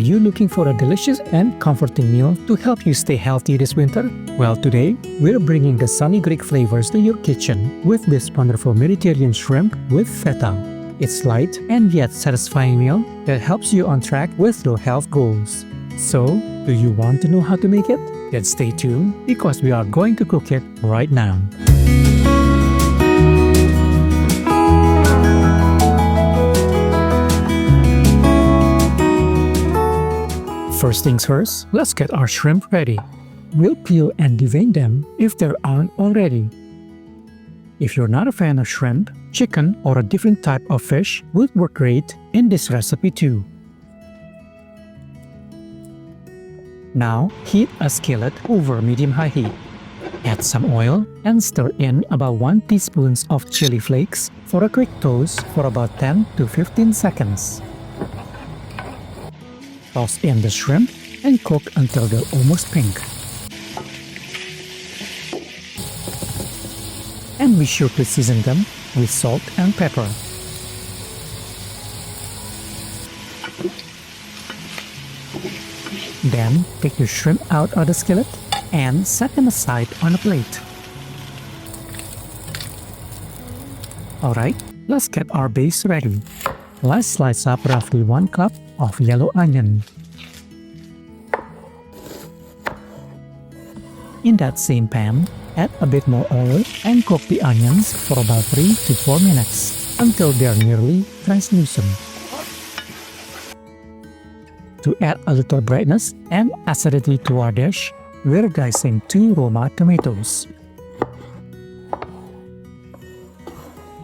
you looking for a delicious and comforting meal to help you stay healthy this winter? Well, today, we're bringing the sunny Greek flavors to your kitchen with this wonderful Mediterranean shrimp with feta. It's light and yet satisfying meal that helps you on track with your health goals. So, do you want to know how to make it? Then stay tuned because we are going to cook it right now. First things first, let's get our shrimp ready. We'll peel and devein them if there aren't already. If you're not a fan of shrimp, chicken, or a different type of fish would work great in this recipe too. Now, heat a skillet over medium-high heat. Add some oil and stir in about 1 teaspoon of chili flakes for a quick toast for about 10 to 15 seconds. Toss in the shrimp and cook until they're almost pink. And be sure to season them with salt and pepper. Then take your shrimp out of the skillet and set them aside on a plate. Alright, let's get our base ready. Let's slice up roughly 1 cup of yellow onion. In that same pan, add a bit more oil and cook the onions for about 3 to 4 minutes until they are nearly translucent. To add a little brightness and acidity to our dish, we're dicing 2 Roma tomatoes.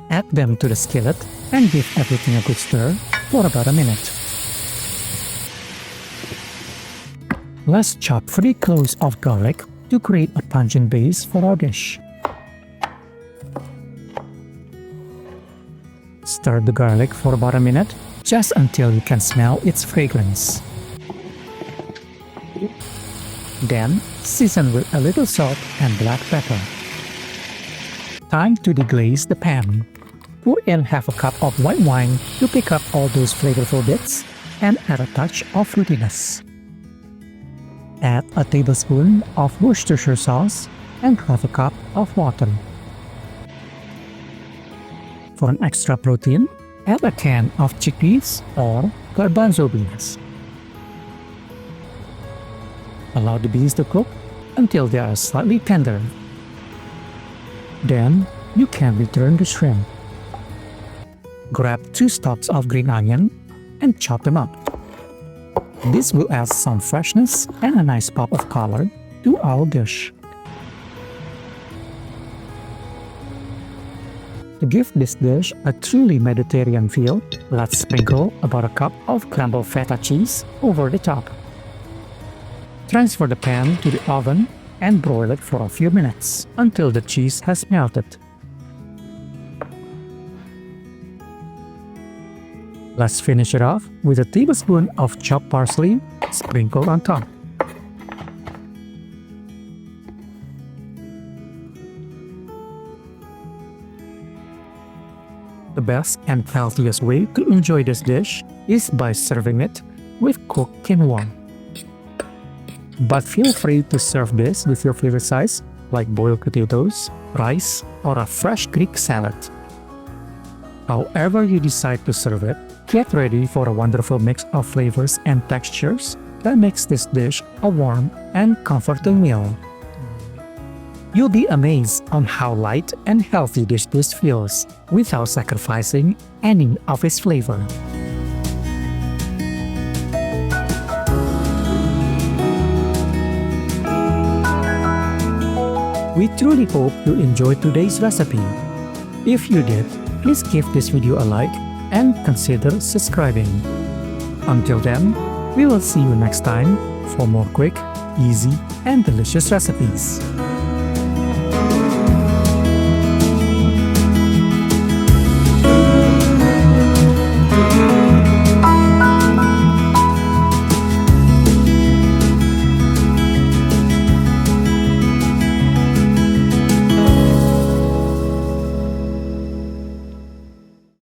Add them to the skillet and give everything a good stir for about a minute. Let's chop 3 cloves of garlic to create a pungent base for our dish. Stir the garlic for about a minute, just until you can smell its fragrance. Then, season with a little salt and black pepper. Time to deglaze the pan. Pour in half a cup of white wine to pick up all those flavorful bits and add a touch of fruitiness. Add a tablespoon of Worcestershire Sauce and half a cup of water. For an extra protein, add a can of chickpeas or garbanzo beans. Allow the beans to cook until they are slightly tender. Then, you can return the shrimp. Grab 2 stalks of green onion and chop them up. This will add some freshness and a nice pop of color to our dish. To give this dish a truly Mediterranean feel, let's sprinkle about a cup of crumbled feta cheese over the top. Transfer the pan to the oven and broil it for a few minutes until the cheese has melted. Let's finish it off with a tablespoon of chopped parsley sprinkled on top. The best and healthiest way to enjoy this dish is by serving it with cooked quinoa. But feel free to serve this with your favorite sides like boiled potatoes, rice, or a fresh Greek salad. However you decide to serve it, get ready for a wonderful mix of flavors and textures that makes this dish a warm and comforting meal. You'll be amazed on how light and healthy this dish feels without sacrificing any of its flavor. We truly hope you enjoyed today's recipe. If you did, please give this video a like and consider subscribing. Until then, we will see you next time for more quick, easy, and delicious recipes.